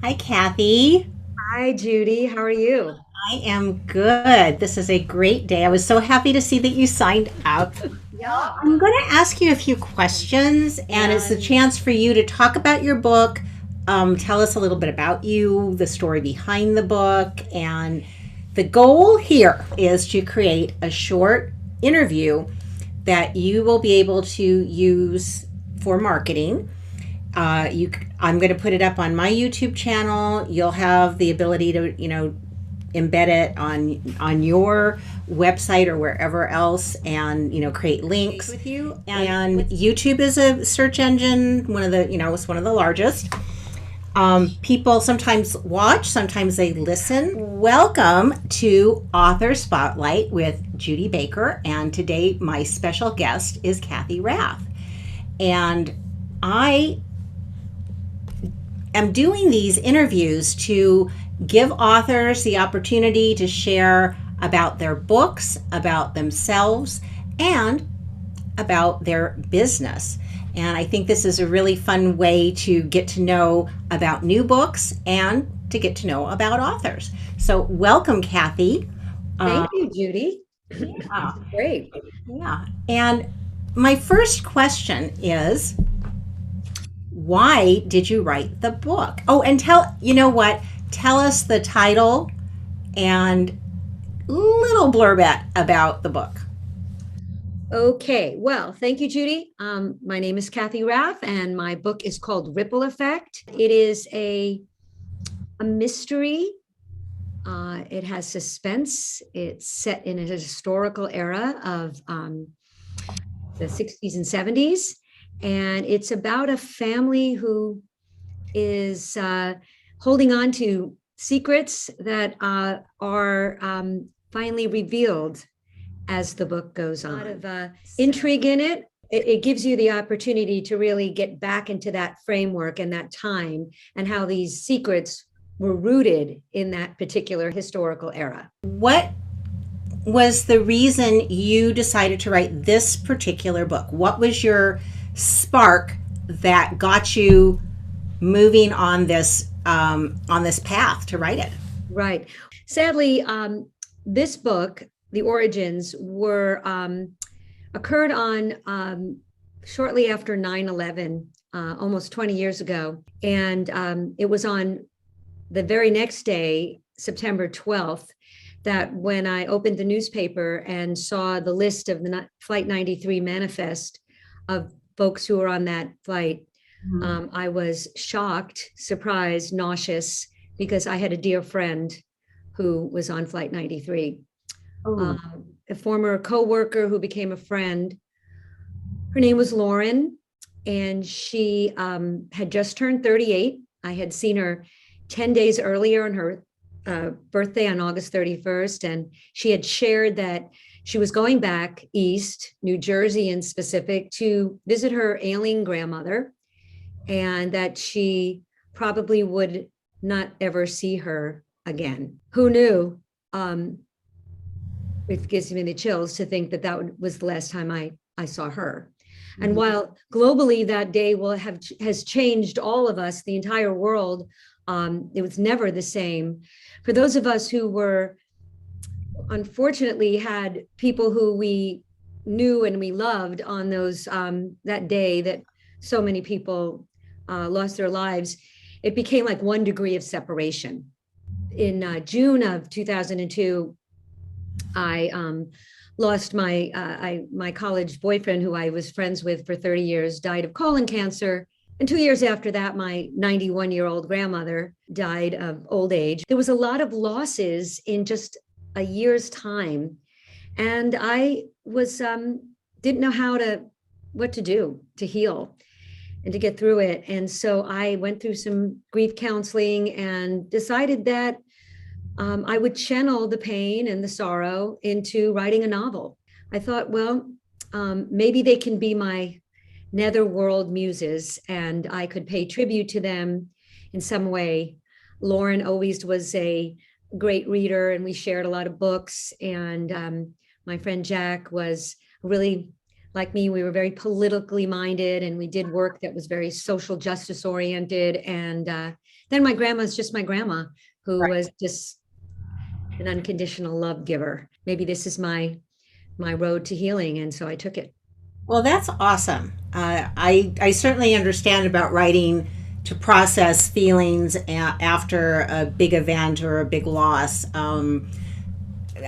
Hi, Kathy. Hi, Judy. How are you? I am good. This is a great day. I was so happy to see that you signed up. Yeah. I'm going to ask you a few questions, and it's a And chance for you to talk about your book. Tell us a little bit about you, the story behind the book, and the goal here is to create a short interview that you will be able to use for marketing. I'm going to put it up on my YouTube channel. You'll have the ability to, embed it on your website or wherever else, and create links with you. And YouTube is a search engine, one of the, it's one of the largest. People sometimes watch, sometimes they listen. Welcome to Author Spotlight with Judy Baker, and today my special guest is Cathy Rath. And I am doing these interviews to give authors the opportunity to share about their books, about themselves, and about their business. And I think this is a really fun way to get to know about new books and to get to know about authors. So, welcome, Cathy. thank you, Judy. Uh, This is great. yeah. And my first question is, why did you write the book? Oh, and you know what? Tell us the title and little blurb about the book. Okay. Well, thank you, Judy. My name is Cathy Rath, and my book is called Ripple Effect. It is a mystery. It has suspense. It's set in a historical era of the 60s and 70s. And it's about a family who is holding on to secrets that are finally revealed as the book goes on. A lot of intrigue in it. It gives you the opportunity to really get back into that framework and that time and how these secrets were rooted in that particular historical era. What was the reason you decided to write this particular book? What was your spark that got you moving on this path to write it? Right. Sadly, this book, the origins, were occurred on shortly after 9/11, almost 20 years ago. And it was on the very next day, September 12th, that when I opened the newspaper and saw the list of the Flight 93 manifest of folks who were on that flight, I was shocked, surprised, nauseous, because I had a dear friend who was on Flight 93, Oh, a former co-worker who became a friend. Her name was Lauren, and she had just turned 38. I had seen her 10 days earlier on her birthday on August 31st, and she had shared that she was going back east, New Jersey in specific, to visit her ailing grandmother, and that she probably would not ever see her again. Who knew? Um, it gives me the chills to think that that was the last time I saw her. And while globally that day will have has changed all of us, the entire world, it was never the same. For those of us who were unfortunately had people who we knew and we loved on those that day that so many people lost their lives, it became like 1 degree of separation. In June of 2002, I lost my college boyfriend, who I was friends with for 30 years, died of colon cancer. And 2 years after that, my 91-year-old grandmother died of old age. There was a lot of losses in just a year's time, and I was didn't know what to do to heal and to get through it. And so I went through some grief counseling and decided that I would channel the pain and the sorrow into writing a novel. I thought, well, maybe they can be my netherworld muses and I could pay tribute to them in some way. Lauren always was a great reader and we shared a lot of books. And my friend Jack was a really like me, we were very politically minded, and we did work that was very social justice oriented. And then my grandma's just my grandma, who Right. was just an unconditional love giver. Maybe this is my road to healing, and so I took it. Well, that's awesome. I certainly understand about writing to process feelings after a big event or a big loss.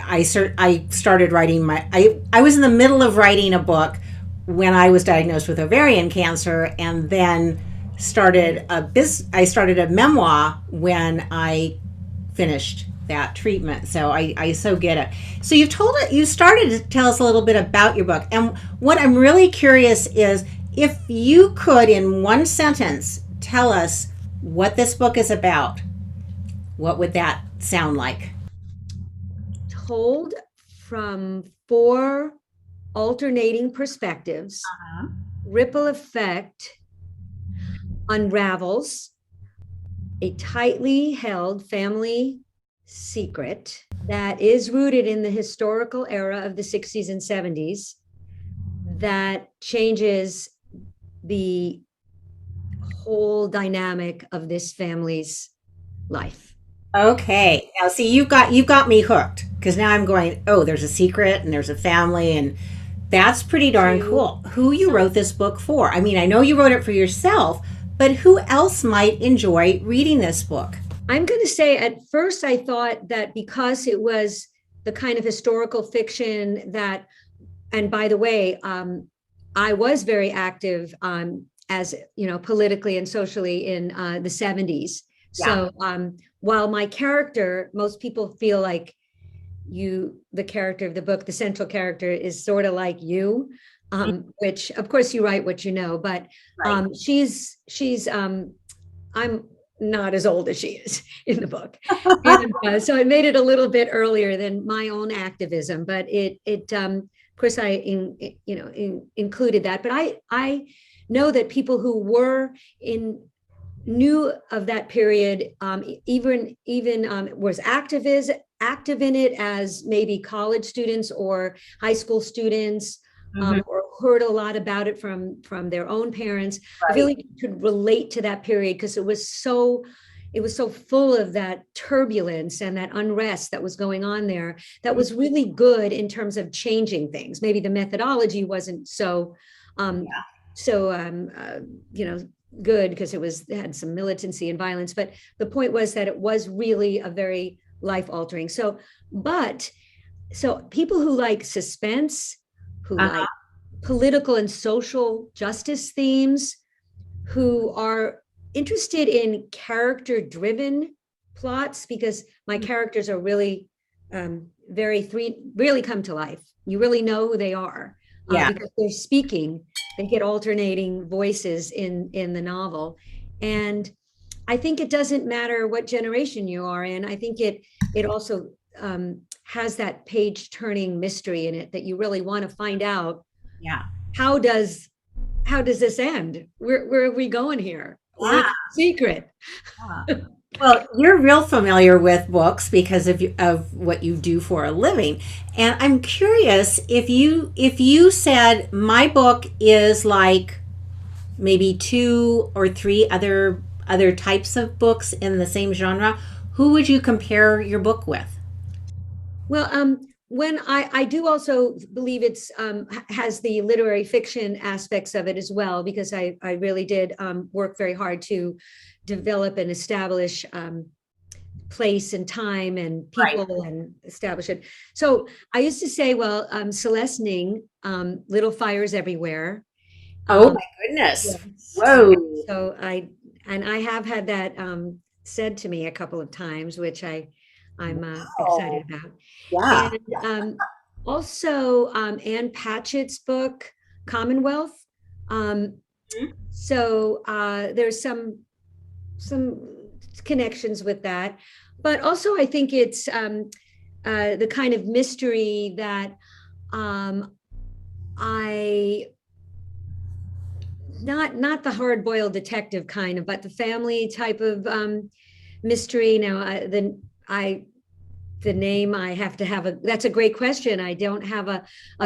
I started writing I was in the middle of writing a book when I was diagnosed with ovarian cancer, and then I started a memoir when I finished that treatment. So I so get it. So you started to tell us a little bit about your book. And what I'm really curious is if you could, in one sentence, tell us what this book is about, what would that sound like? Told from four alternating perspectives, ripple effect unravels a tightly held family secret that is rooted in the historical era of the 60s and 70s that changes the whole dynamic of this family's life. Okay. Now see, you've got me hooked because now I'm going, oh, there's a secret and there's a family, and that's pretty darn cool. Who you wrote this book for? I mean, I know you wrote it for yourself, but who else might enjoy reading this book? I'm going to say at first I thought that because it was the kind of historical fiction that, and by the way, I was very active as you know, politically and socially in the 70s. Yeah. So while my character, most people feel like the character of the book, the central character is sort of like you, which of course you write what you know, but Right. I'm not as old as she is in the book. And so it made it a little bit earlier than my own activism, but of course included that. But I know that people who were knew of that period, even was active in it as maybe college students or high school students, or heard a lot about it from their own parents. Right. I feel like you could relate to that period because it was so full of that turbulence and that unrest that was going on there. That was really good in terms of changing things. Maybe the methodology wasn't so good because it had some militancy and violence, but the point was that it was really a very life altering. So people who like suspense, who like political and social justice themes, who are interested in character driven plots, because my characters are really really come to life. You really know who they are because they're speaking. They get alternating voices in the novel. And I think it doesn't matter what generation you are in. I think it also has that page turning mystery in it that you really want to find out. Yeah. How does this end? Where are we going here? What's the secret? Well, you're real familiar with books because of what you do for a living. And I'm curious if you said my book is like maybe two or three other types of books in the same genre, who would you compare your book with? Well, when I do also believe it's has the literary fiction aspects of it as well, because I really did work very hard to develop and establish place and time and people and establish it. So I used to say, well, Celeste Ning, Little Fires Everywhere. Oh my goodness. Yes. Whoa. So I have had that said to me a couple of times, which I'm excited about. Yeah. And also Anne Patchett's book, Commonwealth. So there's some connections with that, but also I think it's the kind of mystery that I not the hard-boiled detective kind of, but the family type of mystery. Now I the name, I have to have that's a great question. I don't have a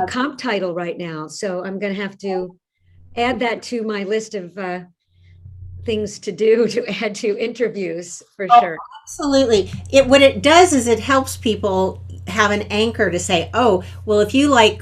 comp title right now. So I'm going to have to add that to my list of things to do to add to interviews for Oh, sure. absolutely. What it does is it helps people have an anchor to say, oh, well, if you like,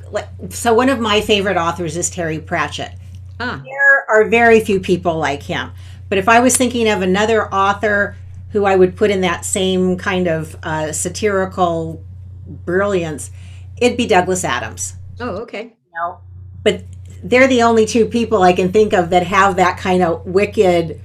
so one of my favorite authors is Terry Pratchett. Ah, There are very few people like him. But if I was thinking of another author who I would put in that same kind of satirical brilliance, it'd be Douglas Adams. oh, okay. You know? But they're the only two people I can think of that have that kind of wicked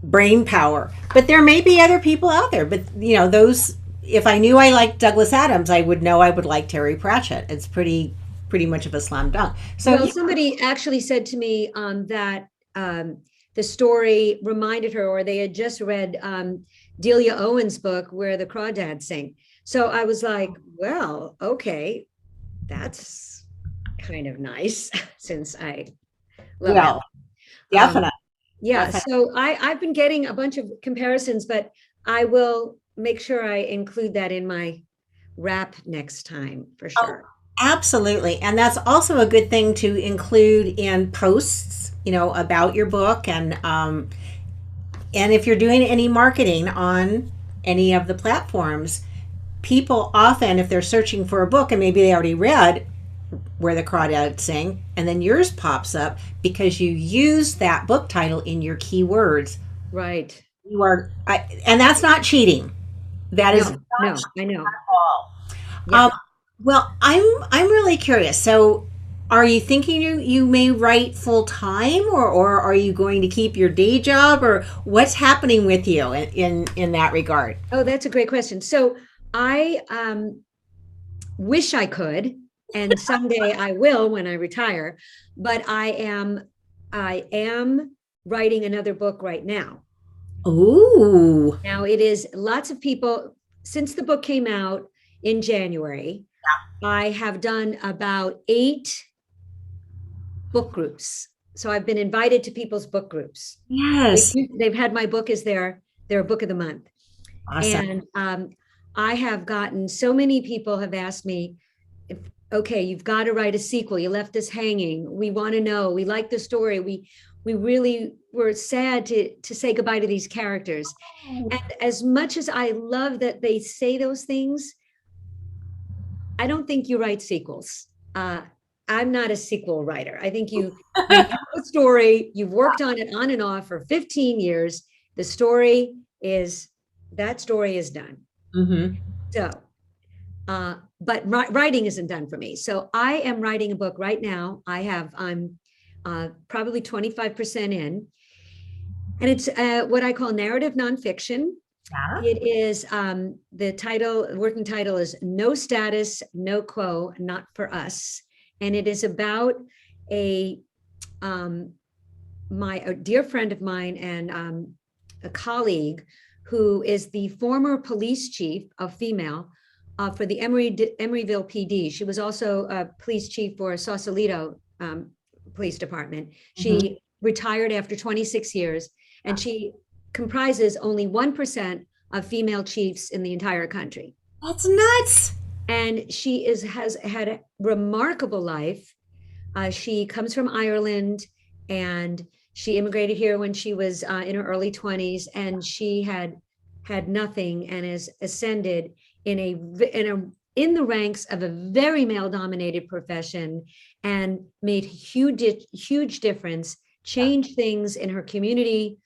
brain power. But there may be other people out there. But you know, those. If I knew I liked Douglas Adams, I would know I would like Terry Pratchett. It's pretty much of a slam dunk. So Well, yeah. somebody actually said to me that the story reminded her, or they had just read Delia Owens' book, Where the Crawdads Sing. So I was like, well, okay, that's kind of nice since I love that. Well, definitely. Yeah, Definitely. so I've been getting a bunch of comparisons, but I will make sure I include that in my wrap next time for Oh, sure. absolutely. And that's also a good thing to include in posts, about your book and if you're doing any marketing on any of the platforms, people often, if they're searching for a book and maybe they already read Where the Crawdads Sing, and then yours pops up because you use that book title in your keywords, Right. and that's not cheating. That is not No, no, I know. at all. Yeah. Um, well, I'm really curious. So, are you thinking you may write full time, or are you going to keep your day job, or what's happening with you in that regard? Oh, that's a great question. So I wish I could, and someday I will when I retire, but I am writing another book right now. Ooh, Now it is lots of people since the book came out in January. I have done about 8 book groups. So I've been invited to people's book groups. yes, They've had my book as their book of the month. awesome. And I have gotten so many people have asked me, if, okay, you've got to write a sequel. You left us hanging. We want to know. We like the story. We really were sad to say goodbye to these characters. And as much as I love that they say those things, I don't think you write sequels. I'm not a sequel writer. I think you have a story, you've worked on it on and off for 15 years. The story is that story is done. Mm-hmm. So, but writing isn't done for me. So I am writing a book right now. I'm probably 25% in, and it's what I call narrative nonfiction. Yeah. It is the working title is No Status, No Quo, Not for Us. And it is about a dear friend of mine and a colleague who is the former police chief, a female, for the Emeryville PD. She was also a police chief for Sausalito Police Department. She retired after 26 years, and she comprises only 1% of female chiefs in the entire country. That's nuts. And she has had a remarkable life. She comes from Ireland, and she immigrated here when she was in her early 20s, and she had nothing and has ascended in the ranks of a very male-dominated profession and made huge difference, changed things in her community.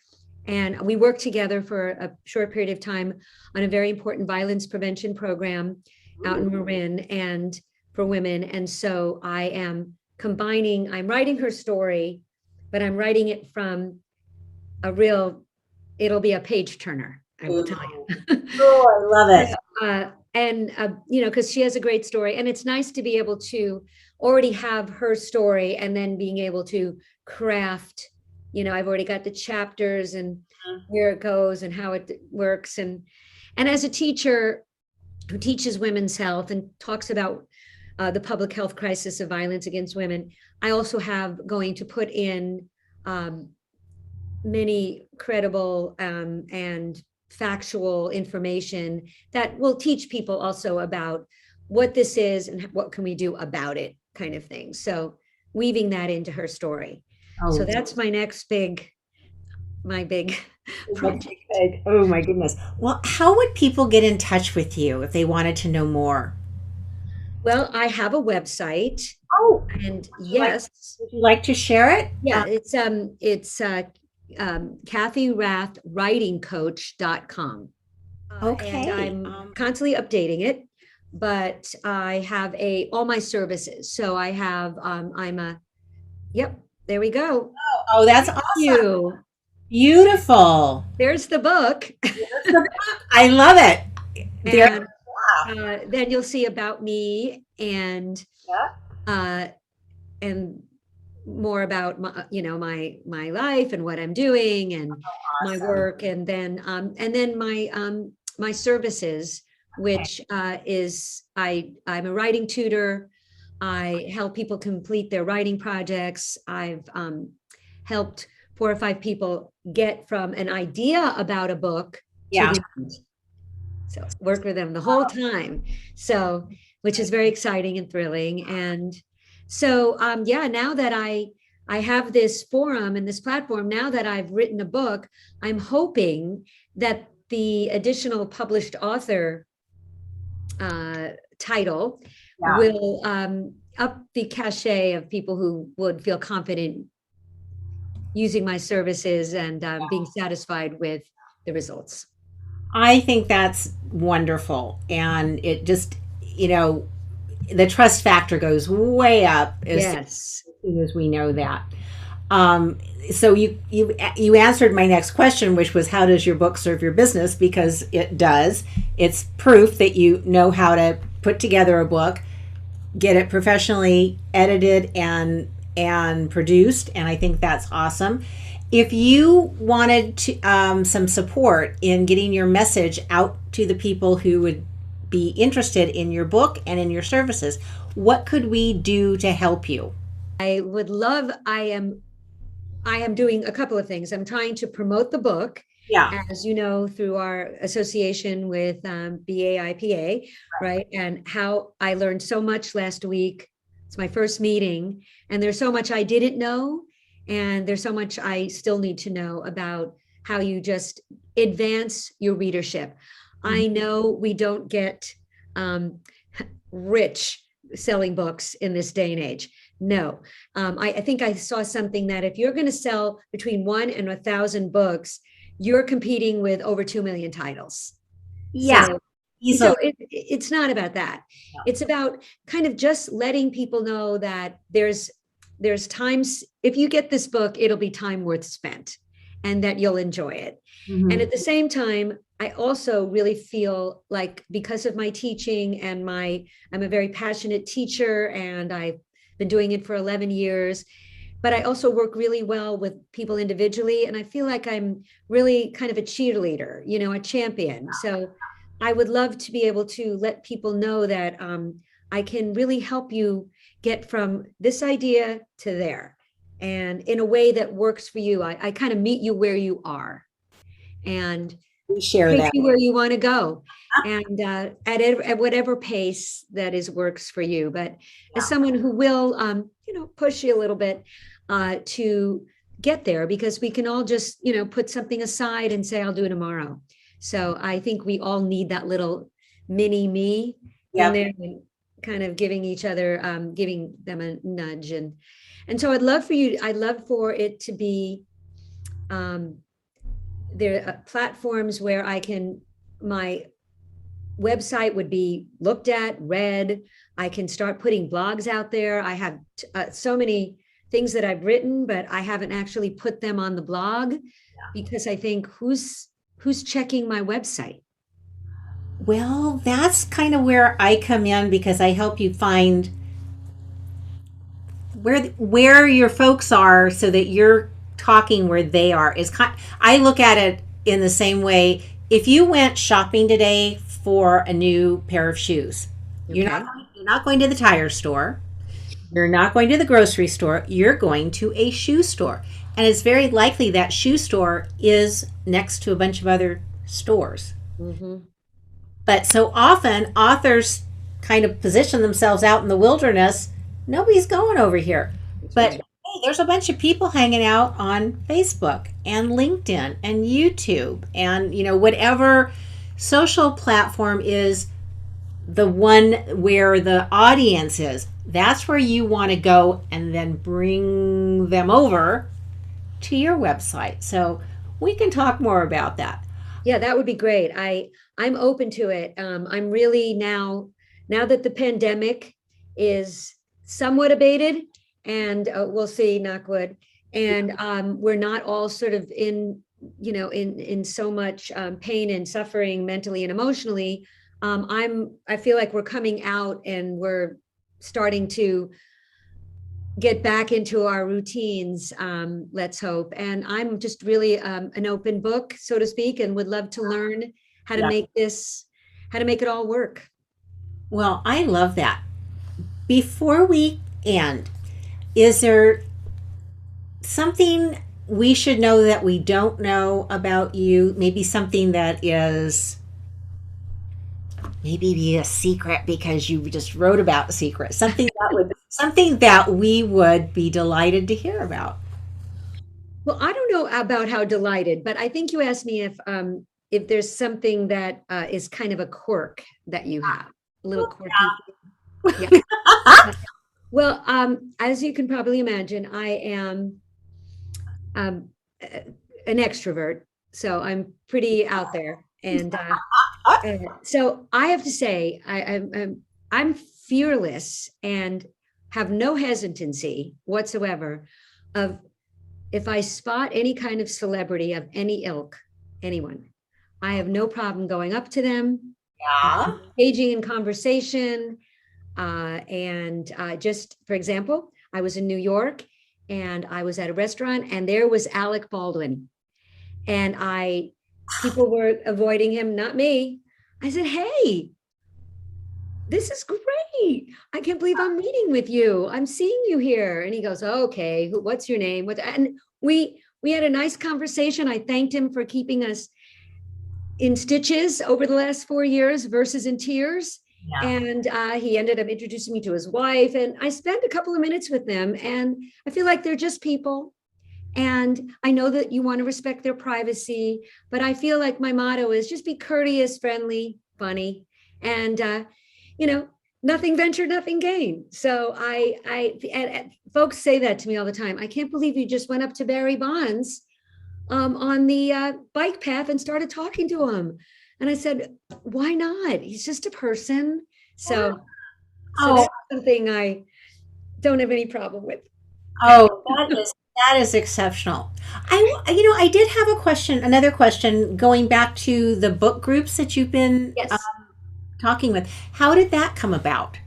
And we worked together for a short period of time on a very important violence prevention program out in Marin and for women. And so I'm writing her story, but I'm writing it from it'll be a page turner, I will tell you. Oh, I love it. Because she has a great story, and it's nice to be able to already have her story and then being able to craft, I've already got the chapters and where it goes and how it works. And as a teacher who teaches women's health and talks about the public health crisis of violence against women, I also have going to put in many credible and factual information that will teach people also about what this is and what can we do about it, kind of thing. So weaving that into her story. Oh, So that's my big that's project. big. Oh my goodness. Well, how would people get in touch with you if they wanted to know more? Well, I have a website, Oh, and would you like yes, would you like to share it? yeah, it's Cathy Rath writing coach.com. And Okay. I'm constantly updating it, but I have all my services. So I have, yep, there we go. Oh, that's Thank awesome. you. Beautiful. There's the book. There's the book. I love it. There. And Yeah. then you'll see about me Yeah. uh, and more about my life and what I'm doing and my Awesome. work, and then my services, which is I'm a writing tutor. I help people complete their writing projects. I've helped 4 or 5 people get from an idea about a book to Yeah. the end. So work with them the whole time. So, which is very exciting and thrilling. And so, yeah, now that I have this forum and this platform, now that I've written a book, I'm hoping that the additional published author title Yeah. will up the cachet of people who would feel confident using my services and being satisfied with the results. I think that's wonderful. And it just, the trust factor goes way up Yes. soon as we know that. Um, so you answered my next question, which was how does your book serve your business? Because it does. It's proof that you know how to put together a book, get it professionally edited and produced, and I think that's awesome. If you wanted to, some support in getting your message out to the people who would be interested in your book and in your services, what could we do to help you? I would love, I am doing a couple of things. I'm trying to promote the book, Yeah. as you know, through our association with BAIPA, right? And how I learned so much last week. It's my first meeting, and there's so much I didn't know, and there's so much I still need to know about how you just advance your readership. I know we don't get rich selling books in this day and age. No, I think I saw something that if you're going to sell between 1 and 1,000 books, you're competing with over 2 million titles. Yeah. So, Easily. so it's not about that. It's about kind of just letting people know that there's times, if you get this book, it'll be time worth spent and that you'll enjoy it. And at the same time, I also really feel like because of my teaching and I'm a very passionate teacher, and I've been doing it for 11 years, but I also work really well with people individually. And I feel like I'm really kind of a cheerleader, a champion. So I would love to be able to let people know that I can really help you get from this idea to there, and in a way that works for you. I kind of meet you where you are and We share take that. you where you want to go, and at whatever pace that works for you. But as someone who will, push you a little bit to get there, because we can all just, put something aside and say, I'll do it tomorrow. So I think we all need that little mini me in there, and kind of giving each other, giving them a nudge. And so I'd love for it to be, there are platforms where my website would be looked at, read. I can start putting blogs out there. I have so many things that I've written, but I haven't actually put them on the blog because I think who's checking my website? Well, that's kind of where I come in, because I help you find where your folks are so that you're talking where they are. I look at it in the same way. If you went shopping today for a new pair of shoes, you're not going to the tire store. You're not going to the grocery store. You're going to a shoe store. And it's very likely that shoe store is next to a bunch of other stores. Mhm. But so often authors kind of position themselves out in the wilderness. Nobody's going over here. That's But right. hey, there's a bunch of people hanging out on Facebook and LinkedIn and YouTube and whatever social platform is the one where the audience is. That's where you want to go and then bring them over to your website. So we can talk more about that. Yeah, that would be great. I'm open to it. I'm really now that the pandemic is somewhat abated, and we'll see, knock wood, and we're not all sort of in in so much pain and suffering mentally and emotionally. I feel like we're coming out and we're starting to get back into our routines, let's hope. And I'm just really an open book, so to speak, and would love to learn how to Yeah. make this, how to make it all work. Well, I love that. Before we end, is there something we should know that we don't know about you? Maybe something that is maybe be a secret because you just wrote about a secret. Something that we would be delighted to hear about. Well, I don't know about how delighted, but I think you asked me if there's something that is kind of a quirk that you have, a little quirky. Yeah. Well, as you can probably imagine, I am um, an extrovert, so I'm pretty out there, and so I have to say, I'm fearless and have no hesitancy whatsoever of if I spot any kind of celebrity of any ilk, anyone, I have no problem going up to them, Yeah. engaging in conversation. And just for example, I was in New York and I was at a restaurant and there was Alec Baldwin. And people were avoiding him, not me. I said, "Hey, this is great. I can't believe I'm meeting with you. I'm seeing you here." And he goes, "Okay, what's your name?" And we had a nice conversation. I thanked him for keeping us in stitches over the last 4 years versus in tears. Yeah. And he ended up introducing me to his wife. And I spent a couple of minutes with them. And I feel like they're just people. And I know that you want to respect their privacy, but I feel like my motto is just be courteous, friendly, funny, and nothing ventured, nothing gained. So and folks say that to me all the time. I can't believe you just went up to Barry Bonds on the bike path and started talking to him. And I said, why not? He's just a person. So Oh, that's something I don't have any problem with. oh, that is exceptional. I did have a question, another question, going back to the book groups that you've been Yes. talking with. How did that come about?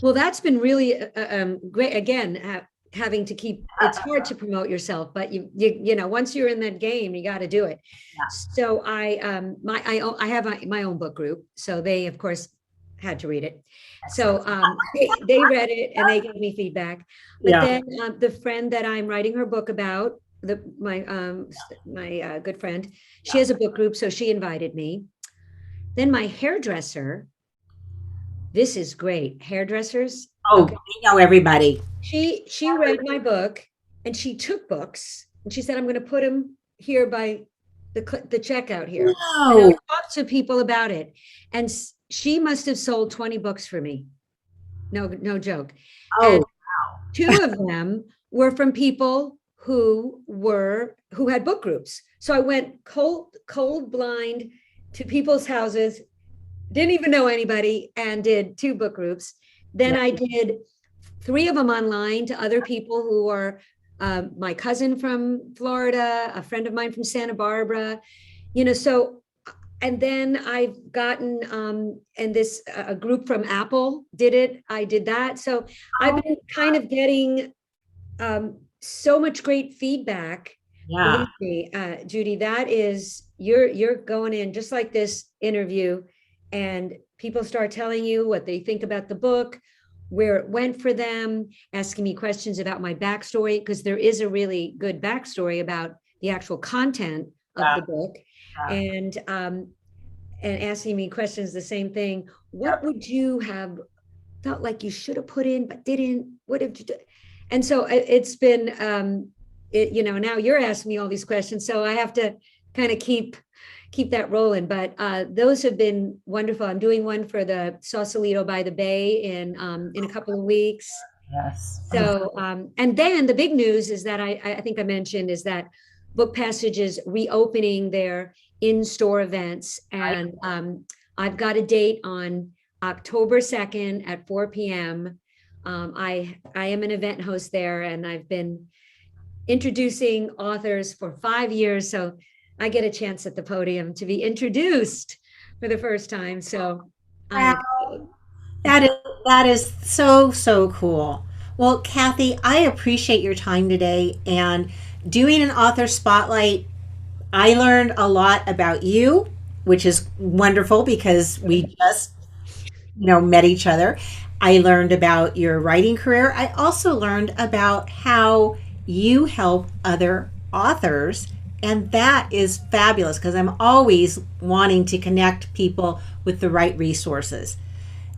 Well, that's been really great. Again, having to keep, it's hard to promote yourself, but once you're in that game, you got to do it. So I have my own book group. So they, of course, had to read it. So they read it and they gave me feedback. But Yeah. then the friend that I'm writing her book about, my good friend, she has a book group, so she invited me. Then my hairdresser, this is great. Hairdressers. Oh, Okay. we know everybody. She read my book and she took books and she said, "I'm going to put them here by the checkout here." And I No. talked to people about it. And she must have sold 20 books for me. No joke. Oh, And two of them were from people who had book groups. So I went cold blind to people's houses, didn't even know anybody, and did two book groups. Then I did three of them online to other people who are my cousin from Florida, a friend of mine from Santa Barbara, so, and then I've gotten, and this, a group from Apple did it. I did that. So I've been kind of getting so much great feedback. yeah. Believe me, Judy, that is, you're going in just like this interview, and people start telling you what they think about the book, where it went for them, asking me questions about my backstory, because there is a really good backstory about the actual content of the book. Yeah. and asking me questions the same thing. What Yep. would you have felt like you should have put in but didn't? What did you do? And so it's been now you're asking me all these questions, so I have to kind of keep that rolling. But those have been wonderful. I'm doing one for the Sausalito by the Bay in a couple of weeks. Yes. Oh, So, and then the big news is that I think I mentioned is that Book Passage is reopening their in-store events, right. and I've got a date on October 2nd at 4 p.m. I am an event host there, and I've been introducing authors for 5 years, so I get a chance at the podium to be introduced for the first time. So I'm Wow. excited. That is that is so so cool. Well, Kathy, I appreciate your time today and doing an author spotlight. I learned a lot about you, which is wonderful because we just met each other. I learned about your writing career. I also learned about how you help other authors. And that is fabulous because I'm always wanting to connect people with the right resources.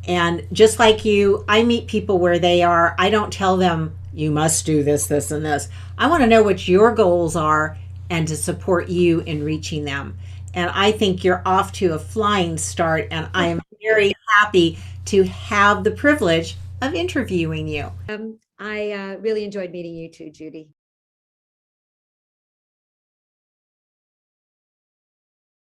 And just like you, I meet people where they are. I don't tell them, you must do this, this, and this. I want to know what your goals are and to support you in reaching them. And I think you're off to a flying start. And I am very happy to have the privilege of interviewing you. I really enjoyed meeting you too, Judy.